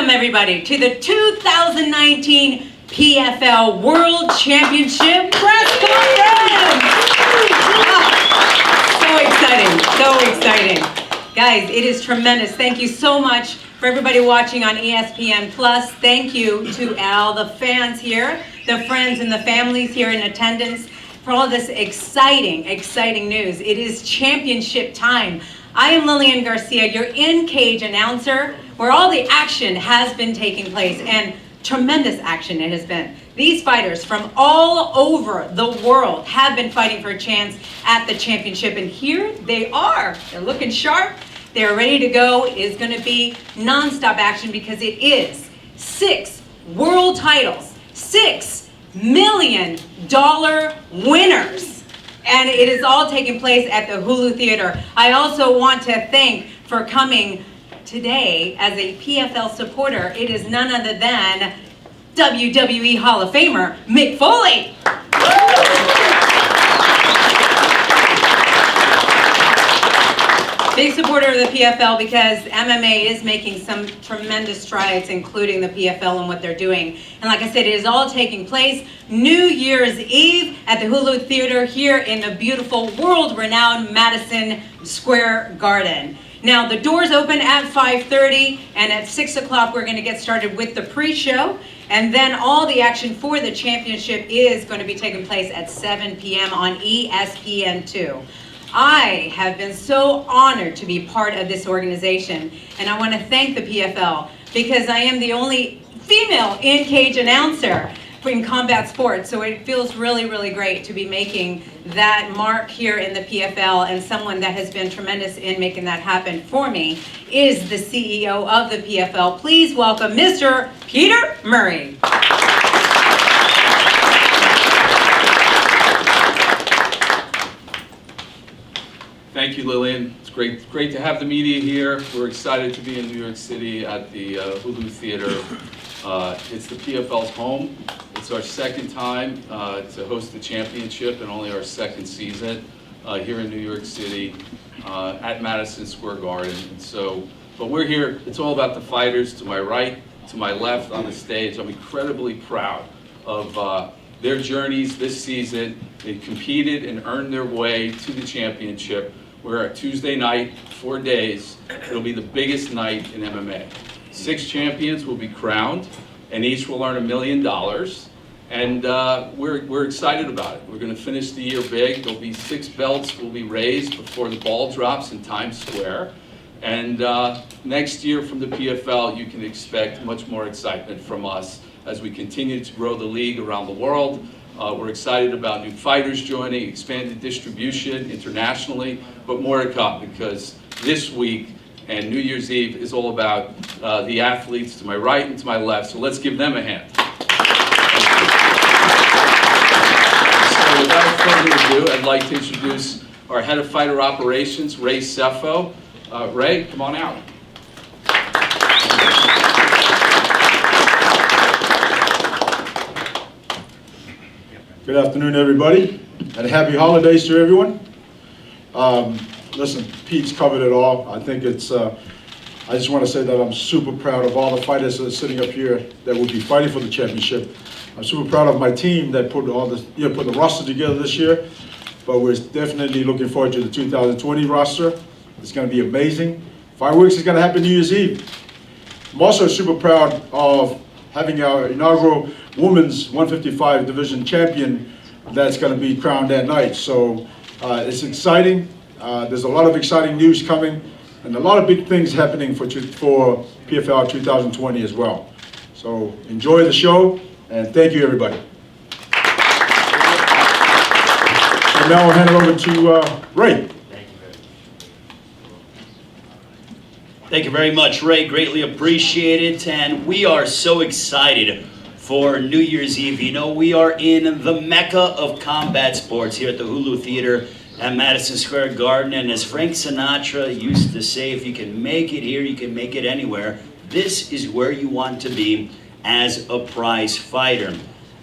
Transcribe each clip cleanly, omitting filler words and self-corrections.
Welcome, everybody, to the 2019 PFL World Championship Press Conference! So exciting, so exciting. Guys, it is tremendous. Thank you so much for everybody watching on ESPN+. Thank you to all the fans here, the friends and the families here in attendance for all this exciting news. It is championship time. I am Lillian Garcia, your in-cage announcer, where all the action has been taking place, and tremendous action it has been. These fighters from all over the world have been fighting for a chance at the championship, and here they are. They're looking sharp. They're ready to go. It is going to be non-stop action because it is 6 world titles, $6 million winners. And it is all taking place at the Hulu Theater. I also want to thank for coming today as a PFL supporter. It is none other than WWE Hall of Famer, Mick Foley. Big supporter of the PFL because MMA is making some tremendous strides, including the PFL and what they're doing. And like I said, it is all taking place New Year's Eve at the Hulu Theater here in the beautiful, world-renowned Madison Square Garden. Now, the doors open at 5:30, and at 6 o'clock, we're going to get started with the pre-show. And then all the action for the championship is going to be taking place at 7 p.m. on ESPN2. I have been so honored to be part of this organization, and I want to thank the PFL because I am the only female in-cage announcer in combat sports, so it feels really great to be making that mark here in the PFL, and someone that has been tremendous in making that happen for me is the CEO of the PFL. Please welcome Mr. Peter Murray. Thank you, Lillian. It's great to have the media here. We're excited to be in New York City at the Hulu Theater. It's the PFL's home. It's our second time to host the championship and only our second season here in New York City at Madison Square Garden. But we're here. It's all about the fighters to my right, to my left on the stage. I'm incredibly proud of their journeys this season. They competed and earned their way to the championship. We're at Tuesday night, 4 days. It'll be the biggest night in MMA. 6 champions will be crowned, and each will earn $1 million. And we're excited about it. We're going to finish the year big. There'll be 6 belts will be raised before the ball drops in Times Square. And next year from the PFL, you can expect much more excitement from us as we continue to grow the league around the world. We're excited about new fighters joining, expanded distribution internationally, but more to come because this week and New Year's Eve is all about the athletes to my right and to my left. So let's give them a hand. So without further ado, I'd like to introduce our head of fighter operations, Ray Sefo. Ray, come on out. Good afternoon, everybody, and happy holidays to everyone. Listen, Pete's covered it all. I think it's, I just want to say that I'm super proud of all the fighters that are sitting up here that will be fighting for the championship. I'm super proud of my team that put the roster together this year, but we're definitely looking forward to the 2020 roster. It's going to be amazing. Fireworks is going to happen New Year's Eve. I'm also super proud of having our inaugural women's 155 division champion that's going to be crowned that night. So it's exciting. There's a lot of exciting news coming and a lot of big things happening for PFL 2020 as well. So enjoy the show and thank you, everybody. And now I'll hand it over to Ray. Thank you very much, Ray. Greatly appreciate it. And we are so excited for New Year's Eve. You know, we are in the mecca of combat sports here at the Hulu Theater at Madison Square Garden. And as Frank Sinatra used to say, if you can make it here, you can make it anywhere. This is where you want to be as a prize fighter.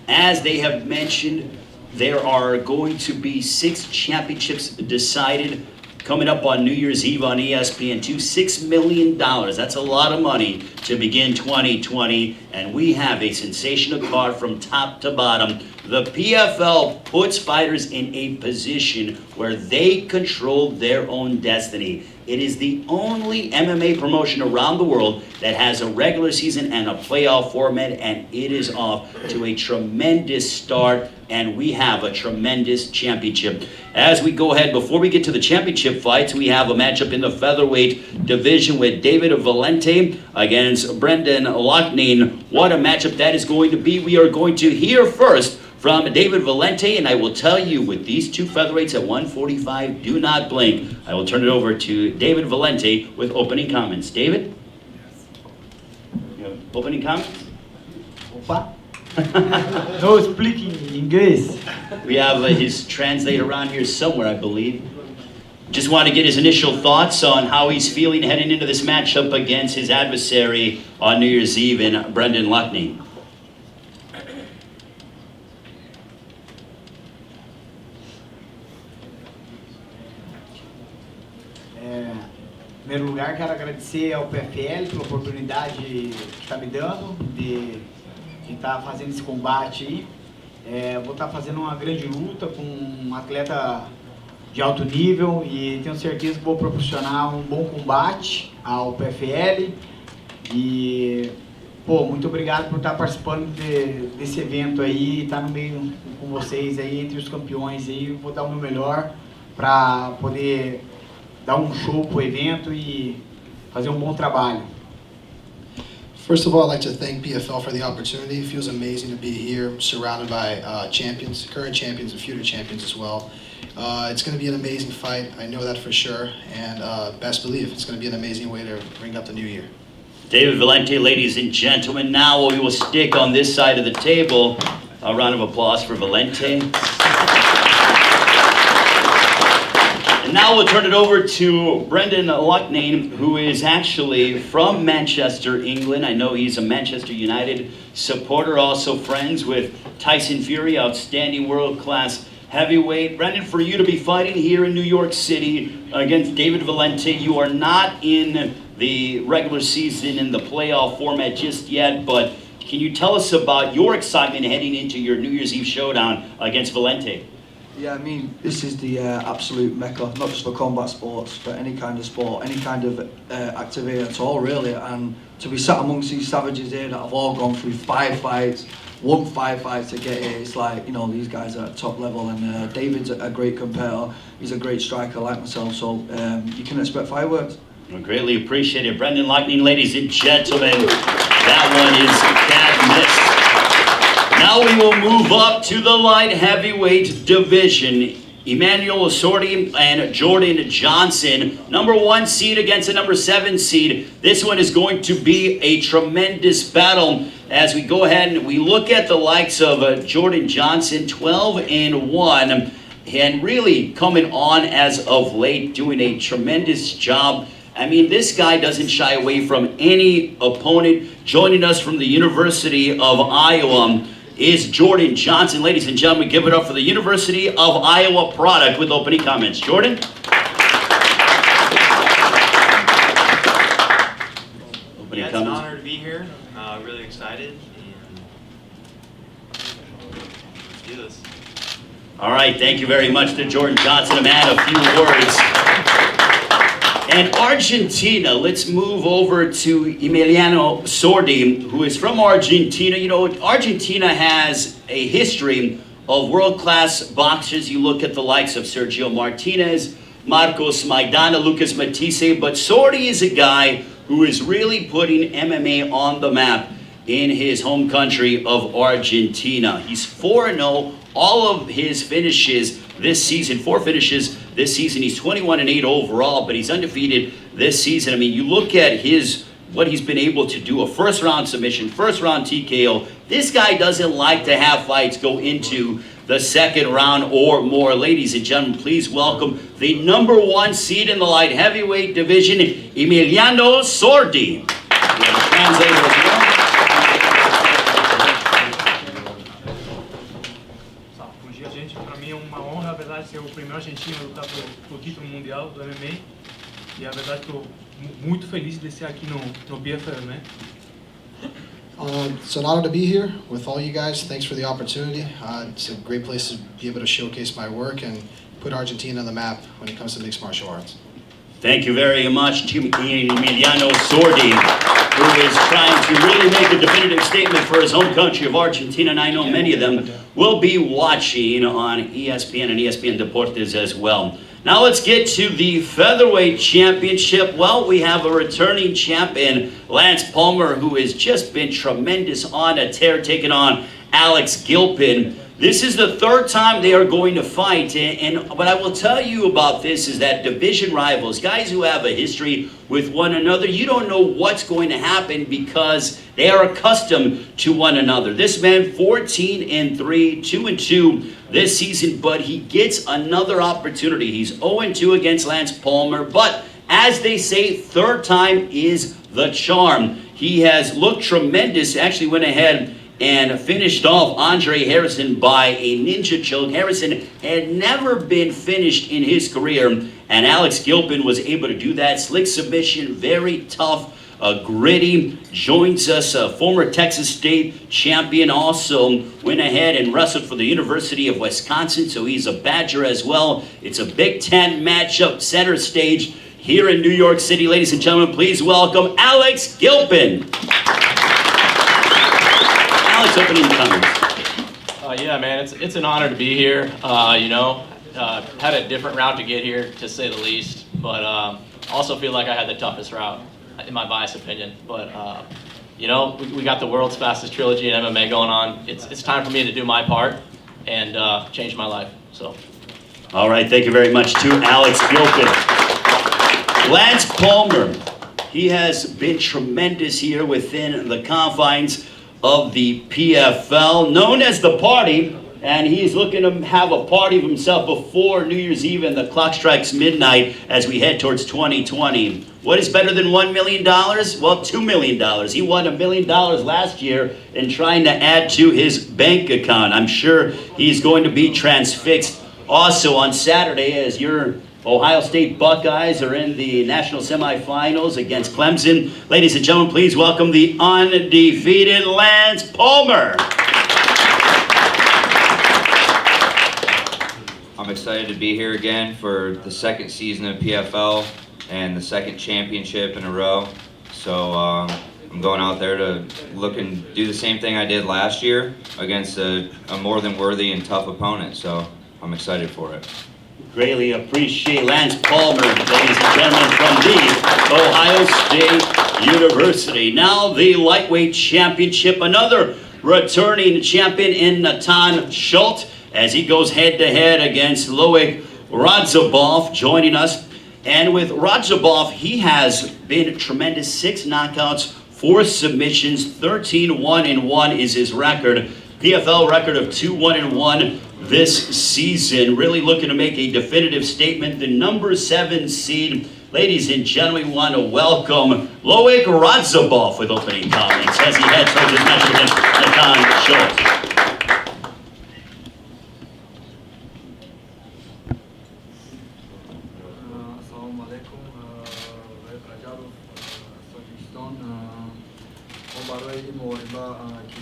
As they have mentioned, there are going to be 6 championships decided coming up on New Year's Eve on ESPN2, $6 million. That's a lot of money to begin 2020, and we have a sensational card from top to bottom. The PFL puts fighters in a position where they control their own destiny. It is the only MMA promotion around the world that has a regular season and a playoff format, and it is off to a tremendous start, and we have a tremendous championship. As we go ahead, before we get to the championship fights, we have a matchup in the Featherweight Division with David Valenti against Brendan Loughnane. What a matchup that is going to be. We are going to hear first from David Valenti, and I will tell you, with these two featherweights at 145, do not blink. I will turn it over to David Valenti with opening comments. David? You have opening comments? Opa. No speaking English. We have his translator around here somewhere, I believe. Just want to get his initial thoughts on how he's feeling heading into this matchup against his adversary on New Year's Eve in Brendan Loughnane. Em primeiro lugar, quero agradecer ao PFL pela oportunidade que está me dando de estar fazendo esse combate aí. Vou estar fazendo uma grande luta com um atleta de alto nível e tenho certeza que vou proporcionar um bom combate ao PFL. E, muito obrigado por estar participando desse evento aí, estar no meio com vocês aí, entre os campeões aí. Vou dar o meu melhor para poder dar show pro evento e fazer bom trabalho. First of all, I'd like to thank PFL for the opportunity. It feels amazing to be here, surrounded by champions, current champions and future champions as well. It's going to be an amazing fight, I know that for sure, and best believe it's going to be an amazing way to bring up the new year. David Valenti, ladies and gentlemen. Now we will stick on this side of the table. A round of applause for Valenti. And now we'll turn it over to Brendan Loughnane, who is actually from Manchester, England. I know he's a Manchester United supporter, also friends with Tyson Fury, outstanding world-class heavyweight. Brendan, for you to be fighting here in New York City against David Valenti, you are not in the regular season in the playoff format just yet, but can you tell us about your excitement heading into your New Year's Eve showdown against Valenti? Yeah, I mean, this is the absolute mecca, not just for combat sports, but any kind of sport, any kind of activity at all, really. And to be sat amongst these savages here that have all gone through 5 fights, won 5 fights to get here, it's like, you know, these guys are at top level. And David's a great competitor. He's a great striker like myself, so you can expect fireworks. Well, greatly appreciated. Brendan Loughnane, ladies and gentlemen, that one is can't miss. Now we will move up to the light heavyweight division. Emiliano Sordi and Jordan Johnson, number 1 seed against the number 7 seed. This one is going to be a tremendous battle as we go ahead and we look at the likes of Jordan Johnson, 12-1, and really coming on as of late, doing a tremendous job. I mean, this guy doesn't shy away from any opponent. Joining us from the University of Iowa is Jordan Johnson. Ladies and gentlemen, give it up for the University of Iowa product with opening comments. Jordan? Opening It's an honor to be here. Really excited. And let's do this. All right, thank you very much to Jordan Johnson. A man, a few words. And Argentina, let's move over to Emiliano Sordi, who is from Argentina. You know, Argentina has a history of world-class boxers. You look at the likes of Sergio Martinez, Marcos Maidana, Lucas Matisse, but Sordi is a guy who is really putting MMA on the map in his home country of Argentina. He's 4-0. All of his finishes this season, 4 finishes this season. He's 21-8 overall, but he's undefeated this season. I mean, you look at what he's been able to do, a first-round submission, first-round TKO. This guy doesn't like to have fights go into the 2nd round or more. Ladies and gentlemen, please welcome the number 1 seed in the light heavyweight division, Emiliano Sordi. Translator as well. Bom dia, gente. Para mim é uma honra, na verdade, ser o primeiro argentino a lutar pelo título mundial do MMA. E a verdade estou muito feliz de estar aqui no PFL, né? It's an honor to be here with all you guys. Thanks for the opportunity. It's a great place to be able to showcase my work and put Argentina on the map when it comes to mixed martial arts. Thank you very much to Emiliano Sordi, who is trying to really make a definitive statement for his home country of Argentina, and I know many of them will be watching on ESPN and ESPN Deportes as well. Now let's get to the Featherweight Championship. Well, we have a returning champion, Lance Palmer, who has just been tremendous on a tear, taking on Alex Gilpin. This is the third time they are going to fight, and what I will tell you about this is that division rivals, guys who have a history with one another, you don't know what's going to happen because they are accustomed to one another. This man, 14-3, 2-2 this season, but he gets another opportunity. He's 0-2 against Lance Palmer, but as they say, third time is the charm. He has looked tremendous, actually went ahead and finished off Andre Harrison by a ninja choke. Harrison had never been finished in his career, and Alex Gilpin was able to do that. Slick submission, very tough, gritty. Joins us, a former Texas State champion, also went ahead and wrestled for the University of Wisconsin, so he's a Badger as well. It's a Big Ten matchup, center stage here in New York City. Ladies and gentlemen, please welcome Alex Gilpin. Alex, opening comments. Yeah, man, it's an honor to be here. Had a different route to get here, to say the least, but also feel like I had the toughest route, in my biased opinion. But we got the world's fastest trilogy in MMA going on. It's time for me to do my part and change my life. So. All right, thank you very much to Alex Gilpin. Lance Palmer, he has been tremendous here within the confines of the PFL, known as the Party, and he's looking to have a party of himself before New Year's Eve and the clock strikes midnight as we head towards 2020. What is better than $1 million? Well, $2 million. He won $1 million last year in trying to add to his bank account. I'm sure he's going to be transfixed also on Saturday as your Ohio State Buckeyes are in the national semifinals against Clemson. Ladies and gentlemen, please welcome the undefeated Lance Palmer. I'm excited to be here again for the second season of PFL and the second championship in a row. So I'm going out there to look and do the same thing I did last year against a more than worthy and tough opponent. So I'm excited for it. Greatly appreciate Lance Palmer, ladies and gentlemen, from the Ohio State University. Now the lightweight championship, another returning champion in Natan Schultz as he goes head-to-head against Loic Radzhabov joining us. And with Radzhabov, he has been tremendous. 6 knockouts, 4 submissions, 13-1-1 is his record. PFL record of 2-1-1 this season. Really looking to make a definitive statement. The number 7 seed. Ladies and gentlemen, we want to welcome Loic Radzhabov with opening comments as he heads towards his match against Natan Schultz. Assalamu alaikum. Rajab Sojiston. برای موربا که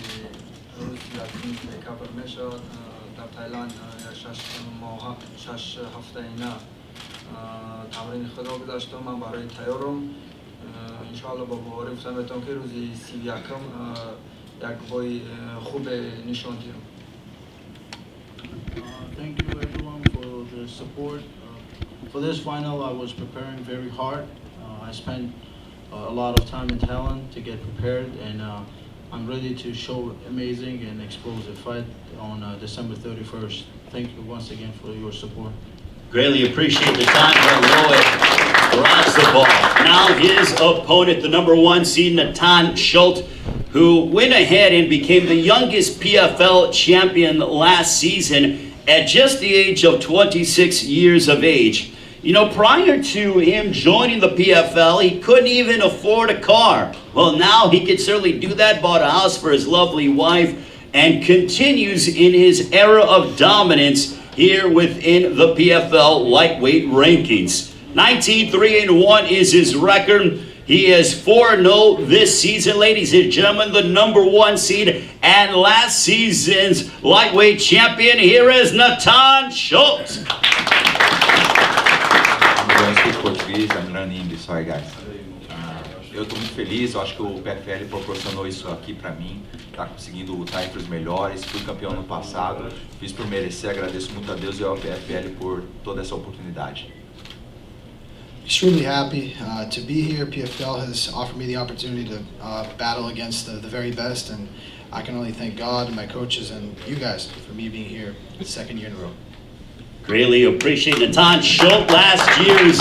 روز لازم کار میشه در تایلند 6 هفته اینا تمرین خدا گذاشتم. من برای تیارم ان شاء الله با باوری میتونم که روزی 31 یک بای خوب نشان دهم. Thank you everyone for the support. For this final, I was preparing very hard. I spent a lot of time in Thailand to get prepared, and I'm ready to show amazing and explosive fight on December 31st. Thank you once again for your support. Greatly appreciate the time from Loic Radzhabov. Now his opponent, the number 1 seed Natan Schultz, who went ahead and became the youngest PFL champion last season at just the age of 26 years of age. You know, prior to him joining the PFL, he couldn't even afford a car. Well, now he can certainly do that, bought a house for his lovely wife, and continues in his era of dominance here within the PFL lightweight rankings. 19-3-1 is his record. He is 4-0 this season, ladies and gentlemen, the number 1 seed and last season's lightweight champion. Here is Nathan Schultz. I'm going to speak Portuguese. I'm learning English. Sorry, guys. Eu estou muito feliz. Eu acho que o PFL proporcionou isso aqui para mim. Tá conseguindo lutar entre os melhores. Fui campeão no passado. Fiz por merecer. Agradeço muito a Deus e ao PFL por toda essa oportunidade. Extremely happy to be here. PFL has offered me the opportunity to battle against the very best, and I can only thank God and my coaches and you guys for me being here the second year in a row. Greatly appreciate Nathan Schultz, last year's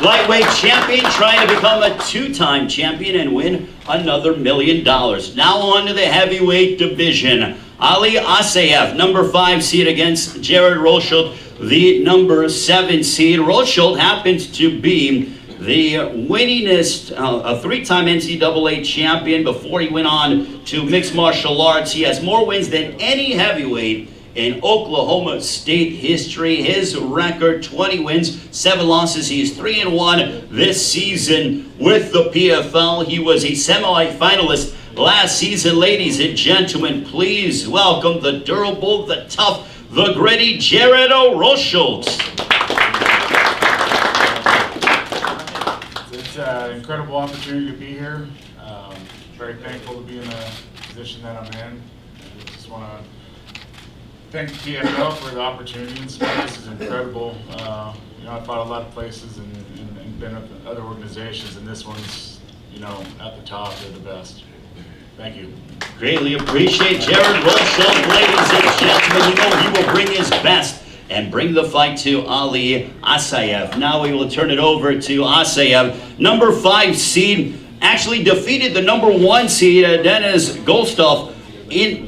lightweight champion, trying to become a 2-time champion and win another $1 million. Now on to the heavyweight division. Ali Asayev, number 5 seed against Jared Rosholt, the number 7 seed. Rosholt happens to be the winningest, a 3-time NCAA champion before he went on to mixed martial arts. He has more wins than any heavyweight in Oklahoma State history. His record, 20 wins, 7 losses. He is 3-1 this season with the PFL. He was a semi-finalist last season. Ladies and gentlemen, please welcome the durable, the tough, the gritty Jared Rosholt. It's an incredible opportunity to be here. Very thankful to be in the position that I'm in. I just want to thank the PFL for the opportunity. This is incredible. I fought a lot of places and been at other organizations, and this one's, at the top. They're the best. Thank you. Greatly appreciate Jared Rosholt, ladies and gentlemen. He will bring his best and bring the fight to Ali Asayev. Now we will turn it over to Asayev. Number 5 seed actually defeated the number 1 seed, Denis Golstov,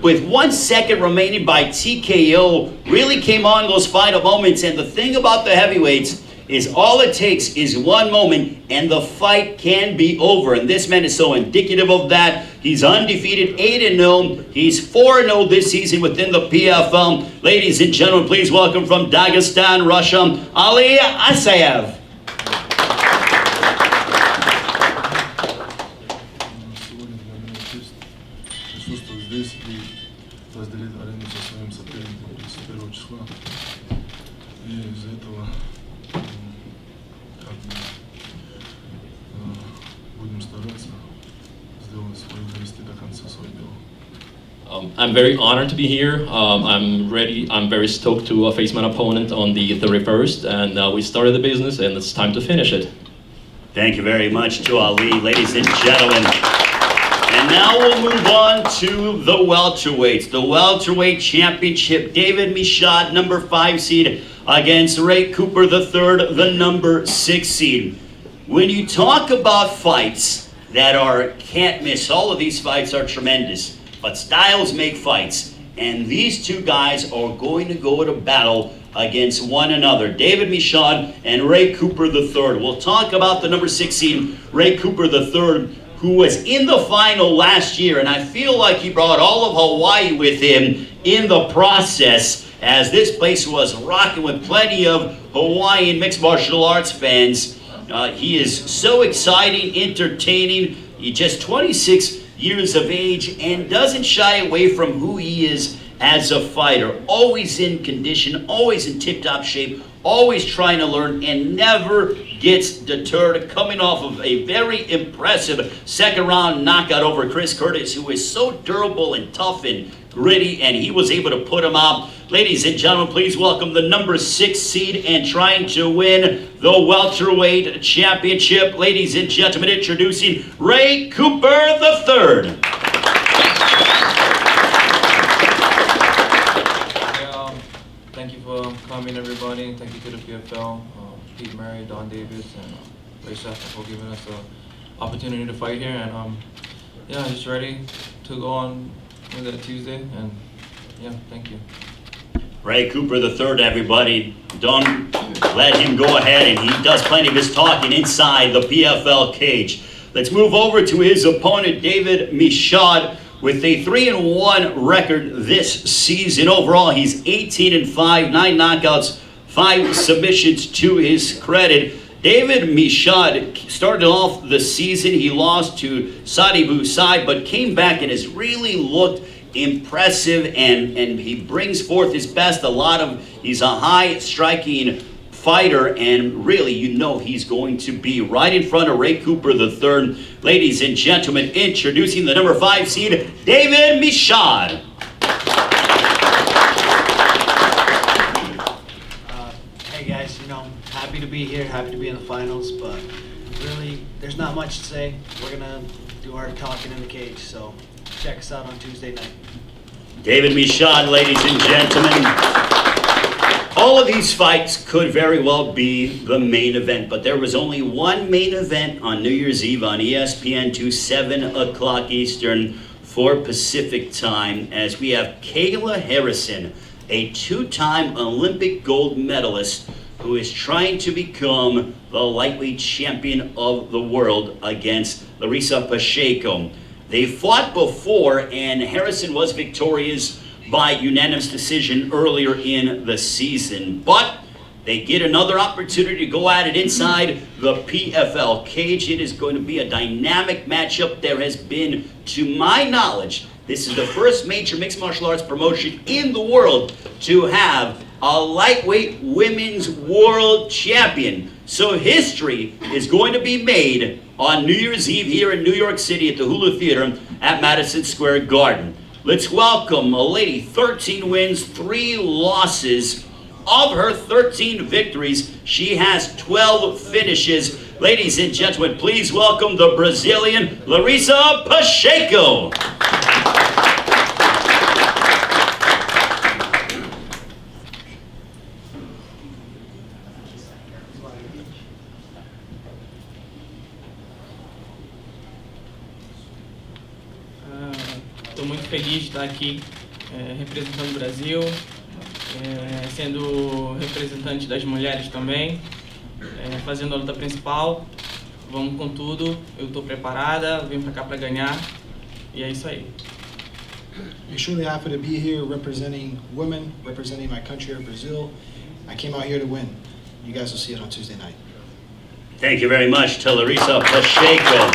with 1 second remaining by TKO. Really came on those final moments, and the thing about the heavyweights is all it takes is 1 moment and the fight can be over. And this man is so indicative of that. He's undefeated, 8-0. He's 4-0 this season within the PFL. Ladies and gentlemen, please welcome from Dagestan, Russia, Ali Asayev. I'm very honored to be here. I'm ready. I'm very stoked to face my opponent on the 31st, and we started the business, and it's time to finish it. Thank you very much to Ali, ladies and gentlemen. And now we'll move on to the welterweights. The welterweight championship, David Michaud, number 5 seed, against Ray Cooper III, the number 6 seed. When you talk about fights that are can't miss, all of these fights are tremendous. But styles make fights, and these 2 guys are going to go to battle against one another. David Michaud and Ray Cooper III. We'll talk about the number 6 seed, Ray Cooper III, who was in the final last year, and I feel like he brought all of Hawaii with him in the process, as this place was rocking with plenty of Hawaiian mixed martial arts fans. He is so exciting, entertaining. He's just 26 years of age and doesn't shy away from who he is as a fighter. Always in condition, always in tip-top shape, always trying to learn, and never gets deterred, coming off of a very impressive second-round knockout over Chris Curtis, who is so durable and tough and gritty, and he was able to put him out. Ladies and gentlemen, please welcome the number 6 seed and trying to win the welterweight championship. Ladies and gentlemen, introducing Ray Cooper III. Thank you for coming, everybody. Thank you to the PFL, Pete Murray, Don Davis, and Ray Sefo for giving us the opportunity to fight here. And yeah, just ready to go on with that Tuesday. And yeah, thank you. Ray Cooper III, everybody. Don't let him go ahead, and he does plenty of his talking inside the PFL cage. Let's move over to his opponent, David Michaud, with a 3-1 record this season. Overall, he's 18-5, 9 knockouts, 5 submissions to his credit. David Michaud started off the season, he lost to Sordi Busai, but came back and has really looked impressive, and he brings forth his best. He's a high striking fighter, and really, you know, he's going to be right in front of Ray Cooper III. Ladies and gentlemen, introducing the number 5 seed, David Michaud. Hey guys, you know, happy to be here, happy to be in the finals, but really, there's not much to say. We're gonna do our talking in the cage, so check us out on Tuesday night. David Michaud, ladies and gentlemen. All of these fights could very well be the main event, but there was only one main event on New Year's Eve on ESPN2, 7 o'clock Eastern, 4 Pacific time, as we have Kayla Harrison, a 2-time Olympic gold medalist who is trying to become the lightweight champion of the world, against Larissa Pacheco. They fought before, and Harrison was victorious by unanimous decision earlier in the season. But they get another opportunity to go at it inside the PFL cage. It is going to be a dynamic matchup. There has been, to my knowledge, this is the first major mixed martial arts promotion in the world to have a lightweight women's world champion. So history is going to be made on New Year's Eve here in New York City at the Hulu Theater at Madison Square Garden. Let's welcome a lady, 13 wins, 3 losses. Of her 13 victories, she has 12 finishes. Ladies and gentlemen, please welcome the Brazilian Larissa Pacheco. Estou muito feliz de estar aqui representando o Brasil, sendo representante das mulheres também, fazendo a luta principal. Vamos com tudo, eu estou preparada, vim para cá para ganhar, e é isso aí. Extremely happy to be here representing women, representing my country of Brazil. I came out here to win. You guys will see it on Tuesday night. Thank you very much to Larissa Pacheco.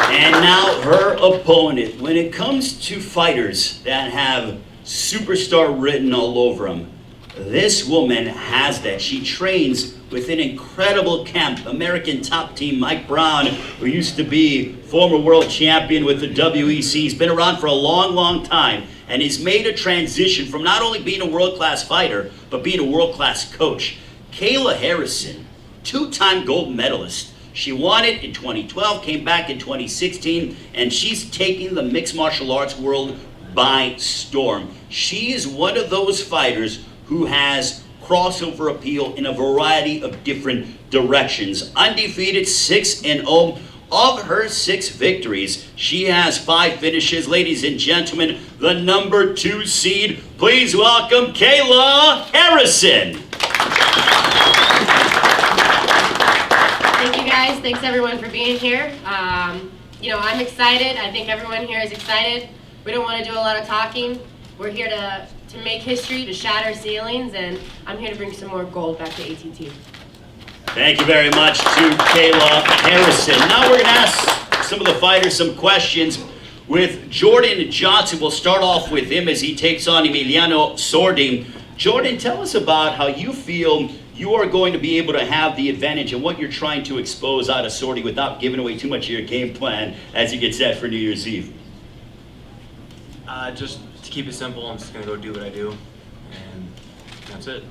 And now her opponent. When it comes to fighters that have superstar written all over them, this woman has that. She trains with an incredible camp. American top team Mike Brown, who used to be former world champion with the WEC. He's been around for a long, long time. And he's made a transition from not only being a world-class fighter, but being a world-class coach. Kayla Harrison, 2-time gold medalist. She won it in 2012, came back in 2016, and she's taking the mixed martial arts world by storm. She is one of those fighters who has crossover appeal in a variety of different directions. Undefeated, 6-0. Of her 6 victories, she has 5 finishes. Ladies and gentlemen, the number 2 seed, please welcome Kayla Harrison. Thank you guys. Thanks everyone for being here. You know, I'm excited. I think everyone here is excited. We don't want to do a lot of talking. We're here to make history, to shatter ceilings, and I'm here to bring some more gold back to ATT. Thank you very much to Kayla Harrison. Now we're going to ask some of the fighters some questions with Jordan Johnson. We'll start off with him as he takes on Emiliano Sordi. Jordan, tell us about how you feel you are going to be able to have the advantage and what you're trying to expose out of Sordi without giving away too much of your game plan as you get set for New Year's Eve. Just to keep it simple, I'm just going to go do what I do, and that's it.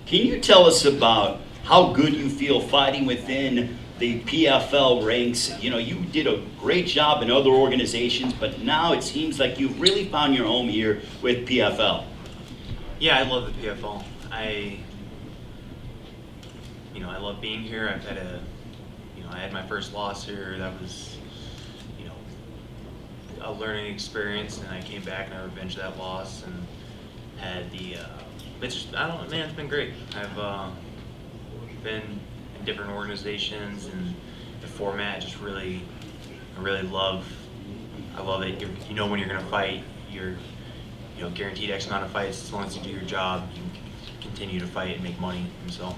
Can you tell us about how good you feel fighting within the PFL ranks? You know, you did a great job in other organizations, but now it seems like you've really found your home here with PFL. Yeah, I love the PFL. I love being here. I've had I had my first loss here. That was, a learning experience, and I came back and I revenged that loss and had it's been great. I've been in different organizations, and the format I really love I love it. You know when you're going to fight. You're guaranteed X amount of fights. As long as you do your job, you can continue to fight and make money. And so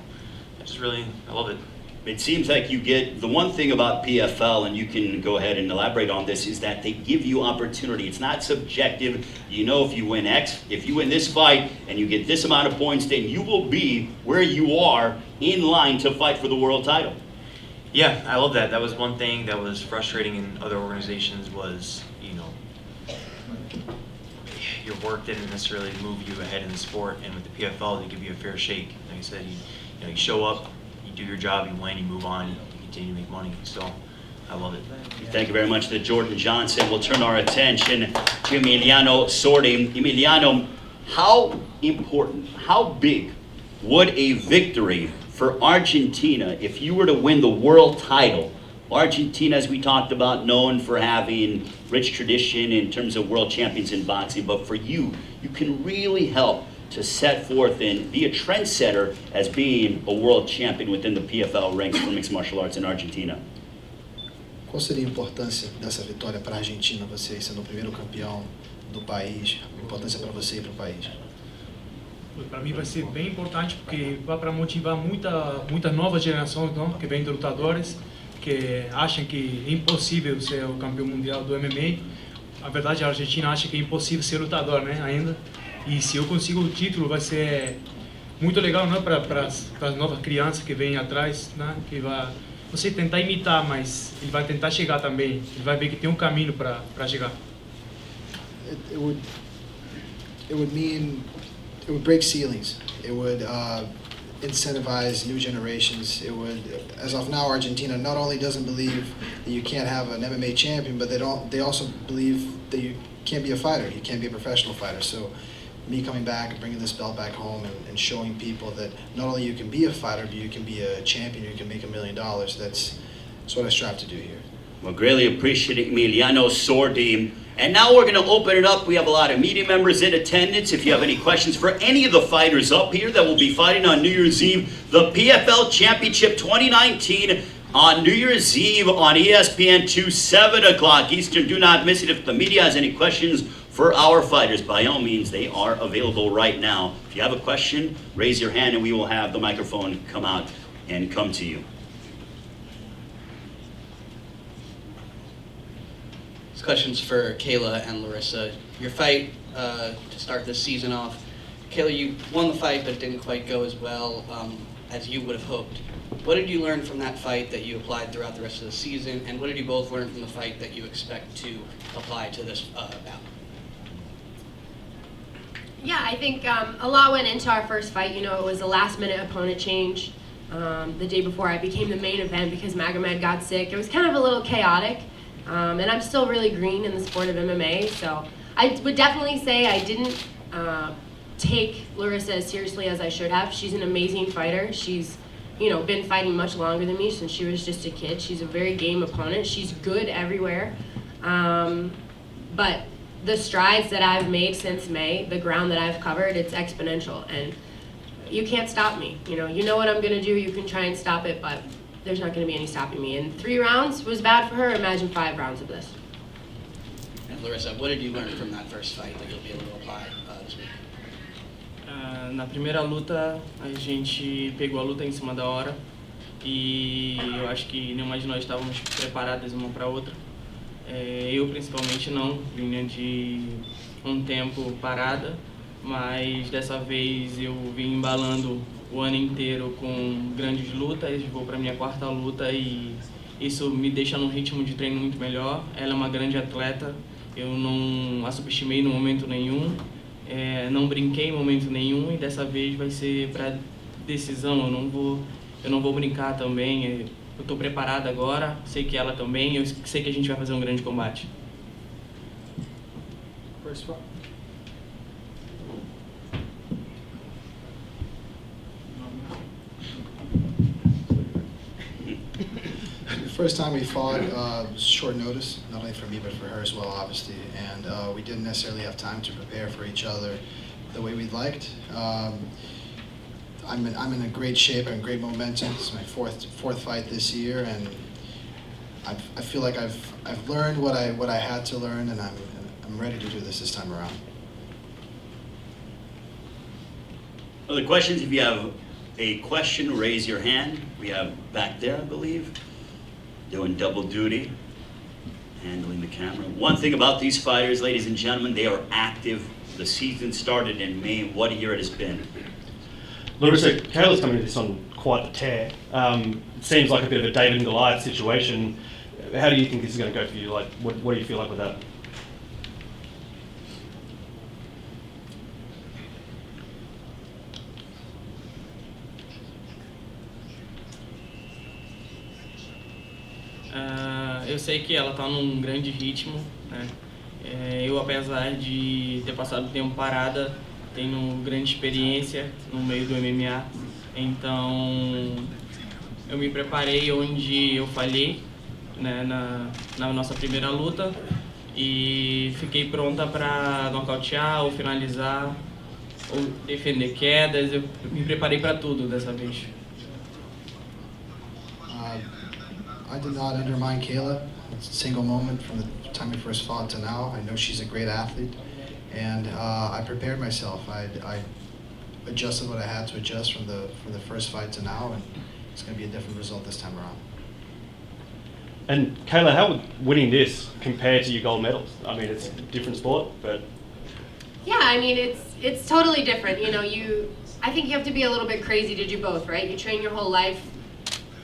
I love it. It seems like you get, the one thing about PFL, and you can go ahead and elaborate on this, is that they give you opportunity. It's not subjective. You know, if you win X, if you win this fight and you get this amount of points, then you will be where you are in line to fight for the world title. Yeah, I love that. That was one thing that was frustrating in other organizations was, your work didn't necessarily move you ahead in the sport, and with the PFL, they give you a fair shake. Like I said, you show up, you do your job, you win, you move on, you continue to make money. So I love it. Thank you very much to Jordan Johnson. We'll turn our attention to Emiliano Sordi. Emiliano, how important, how big would a victory for Argentina if you were to win the world title? Argentina, as we talked about, known for having rich tradition in terms of world champions in boxing, but for you, you can really help to set forth and be a trendsetter as being a world champion within the PFL ranks for mixed martial arts in Argentina. Qual seria a importância dessa vitória para a Argentina, você sendo o primeiro campeão do país, a importância para você e para o país? Para mim vai ser bem importante porque vai para motivar muita nova geração que vem de lutadores que acham que é impossível ser o campeão mundial do MMA. A verdade, a Argentina acha que é impossível ser lutador, né, ainda. E se eu consigo o título, vai ser muito legal, né, para as novas crianças que vêm atrás, né, que vai você tentar imitar, mas ele vai tentar chegar também. Ele vai ver que tem um caminho para chegar. It would break ceilings. It would incentivize new generations. It would, as of now, Argentina not only doesn't believe that you can't have an MMA champion, but they also believe that you can't be a fighter. You can't be a professional fighter. So me coming back and bringing this belt back home and showing people that not only you can be a fighter, but you can be a champion, you can make $1 million. That's what I strive to do here. Well, greatly appreciate Emiliano Sordi. And now we're going to open it up. We have a lot of media members in attendance. If you have any questions for any of the fighters up here that will be fighting on New Year's Eve, the PFL Championship 2019 on New Year's Eve on ESPN2, 7 o'clock Eastern. Do not miss it. If the media has any questions for our fighters, by all means, they are available right now. If you have a question, raise your hand and we will have the microphone come out and come to you. Questions for Kayla and Larissa. Your fight to start this season off, Kayla, you won the fight, but it didn't quite go as well as you would have hoped. What did you learn from that fight that you applied throughout the rest of the season, and what did you both learn from the fight that you expect to apply to this bout? Yeah, I think a lot went into our first fight. It was a last-minute opponent change. The day before I became the main event because Magomed got sick. It was kind of a little chaotic. And I'm still really green in the sport of MMA, so I would definitely say I didn't take Larissa as seriously as I should have. She's an amazing fighter. She's, been fighting much longer than me since she was just a kid. She's a very game opponent. She's good everywhere. But the strides that I've made since May, the ground that I've covered, it's exponential, and you can't stop me. You know what I'm gonna do. You can try and stop it, but there's not going to be any stopping me. And 3 rounds was bad for her. Imagine 5 rounds of this. And Larissa, what did you learn from that first fight that you'll be able to apply this week? Na primeira luta, a gente pegou a luta em cima da hora e eu acho que nenhuma de nós estávamos preparadas uma para outra. Eu principalmente não, vinha de um tempo parada, mas dessa vez eu vim embalando o ano inteiro com grandes lutas, vou para minha 4ª luta e isso me deixa num ritmo de treino muito melhor. Ela é uma grande atleta, eu não a subestimei no momento nenhum, não brinquei em momento nenhum e dessa vez vai ser para decisão. Eu não vou brincar também, eu estou preparado agora, sei que ela também, eu sei que a gente vai fazer um grande combate. The first time we fought was short notice, not only for me but for her as well, obviously, and we didn't necessarily have time to prepare for each other the way we'd liked. I'm in a great shape and great momentum. It's my fourth fight this year, and I feel like I've learned what I had to learn, and I'm ready to do this time around. Other questions? If you have a question, raise your hand. We have back there, I believe, doing double duty, handling the camera. One thing about these fighters, ladies and gentlemen, they are active. The season started in May. What a year it has been. Larissa, Kayla's coming into this on quite the tear. It seems like a bit of a David and Goliath situation. How do you think this is going to go for you? Like, what do you feel like with that? Eu sei que ela está num grande ritmo, né? Eu, apesar de ter passado tempo parada, tenho grande experiência no meio do MMA, então eu me preparei onde eu falhei, né, na nossa primeira luta, e fiquei pronta para nocautear ou finalizar ou defender quedas. Eu me preparei para tudo dessa vez. I did not undermine Kayla a single moment from the time we first fought to now. I know she's a great athlete, and I prepared myself. I adjusted what I had to adjust from the first fight to now, and it's going to be a different result this time around. And Kayla, how would winning this compare to your gold medals? I mean, it's a different sport, but Yeah, I mean, it's totally different. You know, I think you have to be a little bit crazy to do both, right? You train your whole life.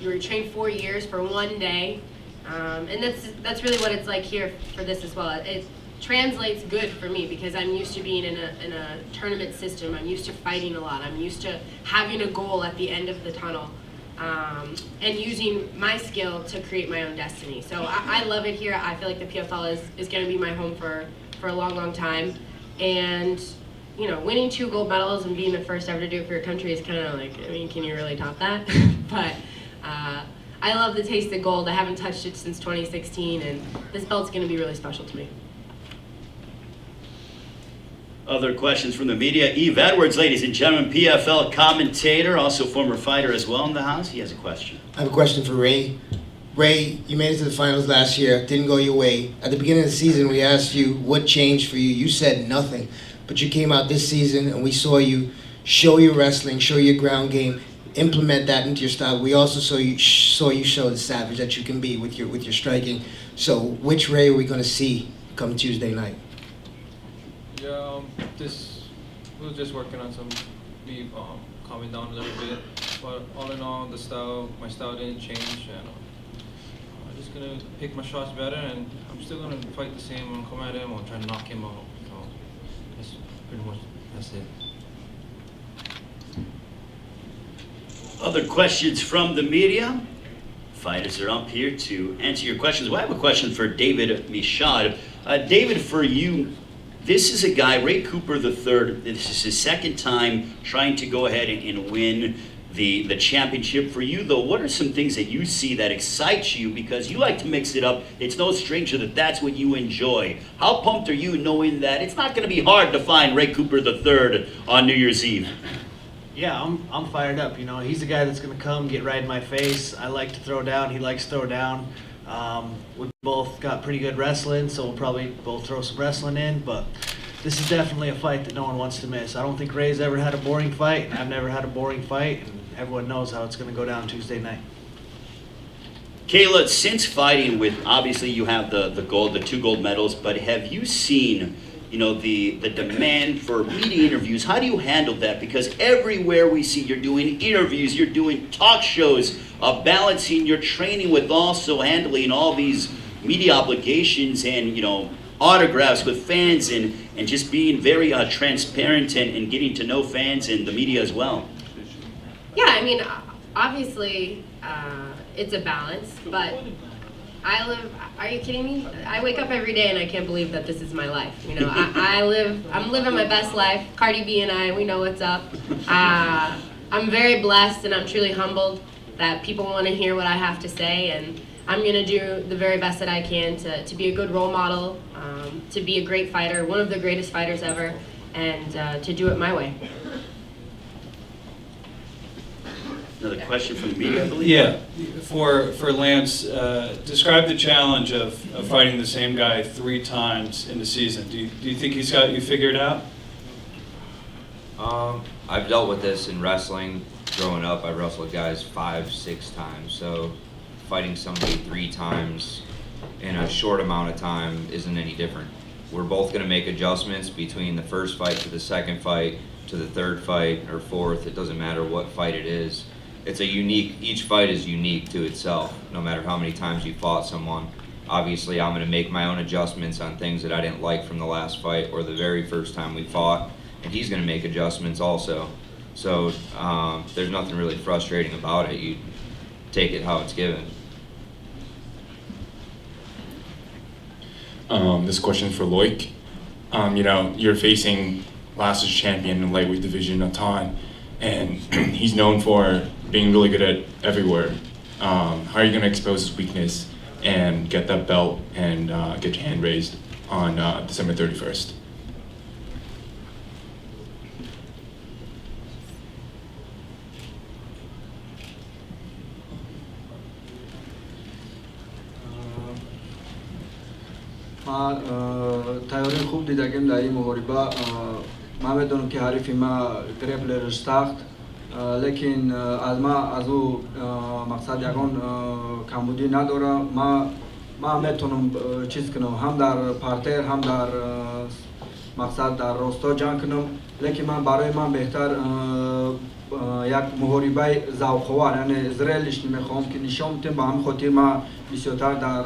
You were trained 4 years for one day, and that's really what it's like here for this as well. It translates good for me because I'm used to being in a tournament system. I'm used to fighting a lot. I'm used to having a goal at the end of the tunnel, and using my skill to create my own destiny. So I love it here. I feel like the PFL is going to be my home for a long, long time. And you know, winning 2 gold medals and being the first ever to do it for your country is kind of like, I mean, can you really top that? But I love the taste of gold. I haven't touched it since 2016, and this belt's going to be really special to me. Other questions from the media? Eve Edwards, ladies and gentlemen, PFL commentator, also former fighter as well in the house. He has a question. I have a question for Ray. Ray, you made it to the finals last year. Didn't go your way. At the beginning of the season, we asked you what changed for you. You said nothing. But you came out this season, and we saw you show your wrestling, show your ground game, implement that into your style. We also saw you show the savage that you can be with your striking. So which Ray are we going to see come Tuesday night? Yeah, we were just working on me calming down a little bit. But all in all, my style didn't change, and I'm just gonna pick my shots better, and I'm still gonna fight the same. I'm gonna come at him, I'm trying to knock him out. So that's pretty much it. Other questions from the media? Fighters are up here to answer your questions. Well, I have a question for David Michaud. David, for you, this is a guy, Ray Cooper III, this is his second time trying to go ahead and win the championship. For you, though, what are some things that you see that excites you? Because you like to mix it up. It's no stranger that that's what you enjoy. How pumped are you knowing that it's not going to be hard to find Ray Cooper III on New Year's Eve? Yeah, I'm fired up. You know, he's the guy that's going to come get right in my face. I like to throw down. He likes to throw down. We both got pretty good wrestling, so we'll probably both throw some wrestling in. But this is definitely a fight that no one wants to miss. I don't think Ray's ever had a boring fight, and I've never had a boring fight, and everyone knows how it's going to go down Tuesday night. Kayla, since fighting with, obviously you have the 2 gold medals, but have you seen, you know, the demand for media interviews? How do you handle that? Because everywhere we see you're doing interviews, you're doing talk shows, balancing your training with also handling all these media obligations and, you know, autographs with fans and just being very transparent and getting to know fans and the media as well. Yeah, I mean, obviously, it's a balance, but are you kidding me? I wake up every day and I can't believe that this is my life. You know, I'm living my best life. Cardi B and I, we know what's up. I'm very blessed and I'm truly humbled that people want to hear what I have to say, and I'm going to do the very best that I can to be a good role model, to be a great fighter, one of the greatest fighters ever, and to do it my way. Another question from the media, I believe. Yeah, for Lance, describe the challenge of fighting the same guy 3 times in the season. Do you think he's got you figured out? I've dealt with this in wrestling. Growing up, I wrestled guys 5, 6 times. So fighting somebody 3 times in a short amount of time isn't any different. We're both going to make adjustments between the first fight to the second fight to the third fight or fourth. It doesn't matter what fight it is. Each fight is unique to itself, no matter how many times you fought someone. Obviously, I'm going to make my own adjustments on things that I didn't like from the last fight or the very first time we fought, and he's going to make adjustments also. So there's nothing really frustrating about it. You take it how it's given. This question for Loic. You're facing last year's champion in the lightweight division, Natan, and he's known for being really good at everywhere. How are you going to expose his weakness and get that belt and get your hand raised on December 31st? ما تیاری خوب دیدگیم در این محاربه ما میدونم که حریفی ما گریپلرش سخت لیکن از او مقصد یکان کمبودی نداره ما میتونم چیز کنم هم در پارتر هم در مقصد در راستا جنگ کنم لیکن برای من بهتر یک محاربه ذوق‌آور یعنی زریلش نمیخوام که نشون بدم با هم خاطر ما بسیارتر در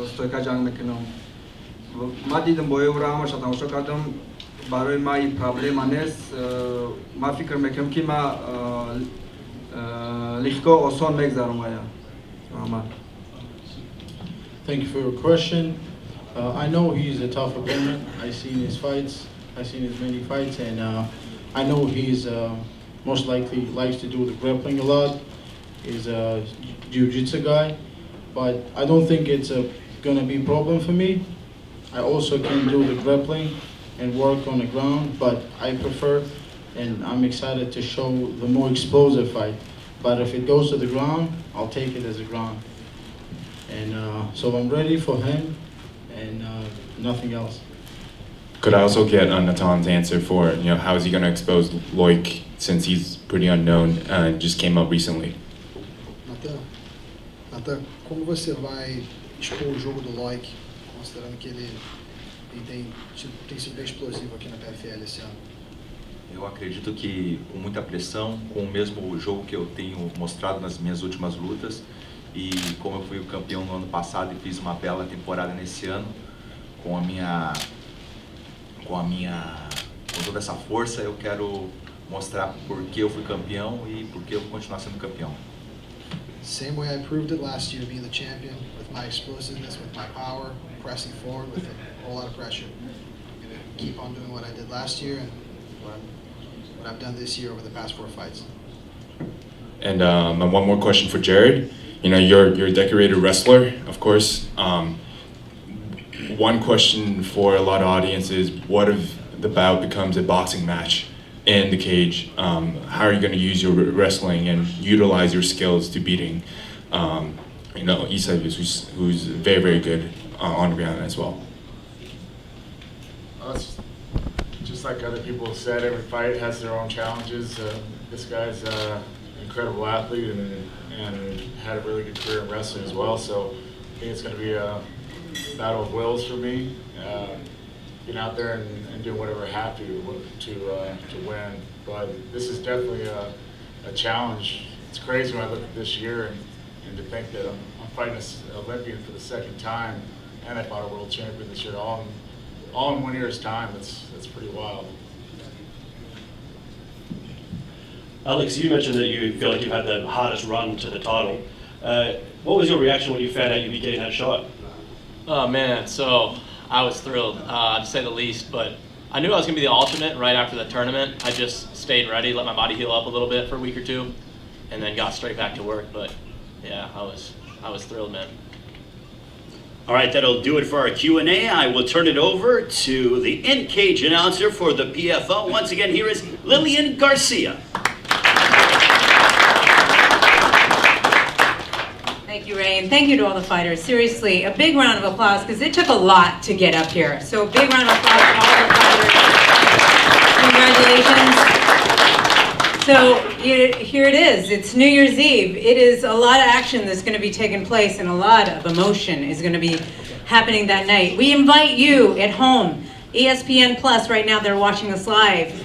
استویکا جنگ میکنم ما دیدم با او را همش تماشا کردم برای ما این پرابلم نیست ما فکر میکنم که ما لیگا آسان میگذرم آیا Thank you for your question. I know he's a tough opponent. I've seen his fights. I've seen his many fights, and I know he's most likely likes to do the grappling a lot. He's a jiu-jitsu guy, but I don't think it's gonna be a problem for me. I also can do the grappling and work on the ground, but I prefer, and I'm excited to show the more explosive fight. But if it goes to the ground, I'll take it as a ground. And so I'm ready for him, and nothing else. Could I also get Natan's answer for how is he going to expose Loic since he's pretty unknown and just came up recently? Natan, como você vai expor o jogo do Loic, considerando que ele tem sido bem explosivo aqui na PFL esse ano? Eu acredito que com muita pressão, com o mesmo jogo que eu tenho mostrado nas minhas últimas lutas, e como eu fui o campeão no ano passado e fiz uma bela temporada nesse ano, com toda essa força, eu quero mostrar por que eu fui campeão e por que eu vou continuar sendo campeão. Same way I proved it last year, being the champion, with my explosiveness, with my power, pressing forward with a whole lot of pressure. I'm going to keep on doing what I did last year and what I've done this year over the past 4 fights. And one more question for Jared. You're a decorated wrestler, of course. One question for a lot of audiences: what if the bout becomes a boxing match in the cage? How are you going to use your wrestling and utilize your skills to beating, Isa, who's very, very good on the ground as well? Just like other people have said, every fight has their own challenges. This guy's an incredible athlete and had a really good career in wrestling as well. So I think it's going to be a battle of wills for me. Getting out there and doing whatever I have to win. But this is definitely a challenge. It's crazy when I look at this year and to think that I'm fighting an Olympian for the 2nd time, and I fought a world champion this year, all in 1 year's time. That's pretty wild. Alex, you mentioned that you feel like you've had the hardest run to the title. What was your reaction when you found out you'd be getting that shot? Oh man, so I was thrilled, to say the least, but I knew I was going to be the alternate right after the tournament. I just stayed ready, let my body heal up a little bit for a week or 2, and then got straight back to work. But yeah, I was thrilled, man. All right, that'll do it for our Q&A. I will turn it over to the in-cage announcer for the PFL. Once again, here is Lillian Garcia. Ray, and thank you to all the fighters. Seriously, a big round of applause because it took a lot to get up here. So a big round of applause to all the fighters. Congratulations. So here it is. It's New Year's Eve. It is a lot of action that's going to be taking place and a lot of emotion is going to be happening that night. We invite you at home, ESPN Plus right now, they're watching us live.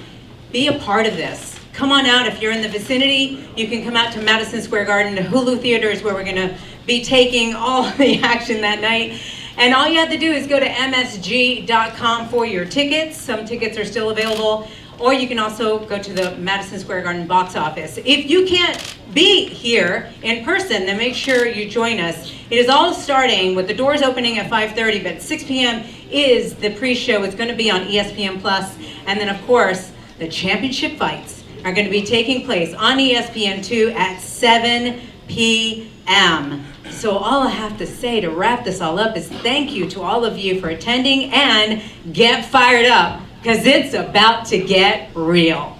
Be a part of this. Come on out if you're in the vicinity. You can come out to Madison Square Garden, to Hulu Theaters, where we're going to be taking all the action that night. And all you have to do is go to MSG.com for your tickets. Some tickets are still available. Or you can also go to the Madison Square Garden box office. If you can't be here in person, then make sure you join us. It is all starting with the doors opening at 5:30, but 6 p.m. is the pre-show. It's going to be on ESPN Plus. And then, of course, the championship fights are going to be taking place on ESPN2 at 7 p.m. So all I have to say to wrap this all up is thank you to all of you for attending and get fired up, because it's about to get real.